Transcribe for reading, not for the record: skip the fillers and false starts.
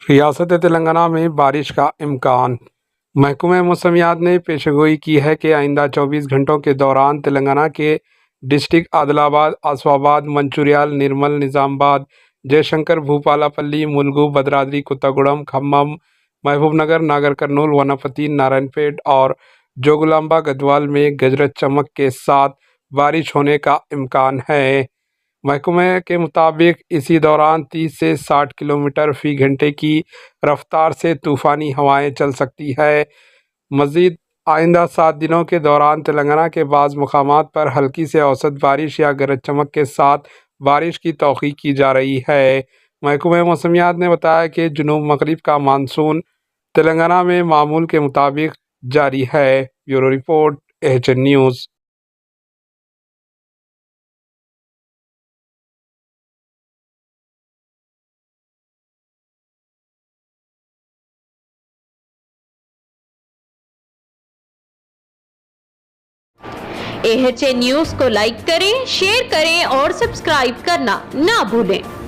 ریاست تلنگانہ میں بارش کا امکان۔ محکمہ موسمیات نے پیشگوئی کی ہے کہ آئندہ 24 گھنٹوں کے دوران تلنگانہ کے ڈسٹرکٹ عادل آباد، آصف آباد، منچریال، نرمل، نظام آباد، جے شنکر، بھوپالا پلی، ملگو، بھدرادری، کوتاگوڑم، کھمم، محبوب نگر، ناگر کرنول، وناپتی، نارائن پیٹ اور جوگلامبا گدوال میں گرج چمک کے ساتھ بارش ہونے کا امکان ہے۔ محکمہ کے مطابق اسی دوران 30 سے 60 کلومیٹر فی گھنٹے کی رفتار سے طوفانی ہوائیں چل سکتی ہیں۔ مزید آئندہ 7 دنوں کے دوران تلنگانہ کے بعض مقامات پر ہلکی سے اوسط بارش یا گرج چمک کے ساتھ بارش کی توقع کی جا رہی ہے۔ محکمہ موسمیات نے بتایا کہ جنوب مغرب کا مانسون تلنگانہ میں معمول کے مطابق جاری ہے۔ Bureau report, AHN news. AHN news کو لائک کریں، شیئر کریں اور سبسکرائب کرنا نہ بھولیں۔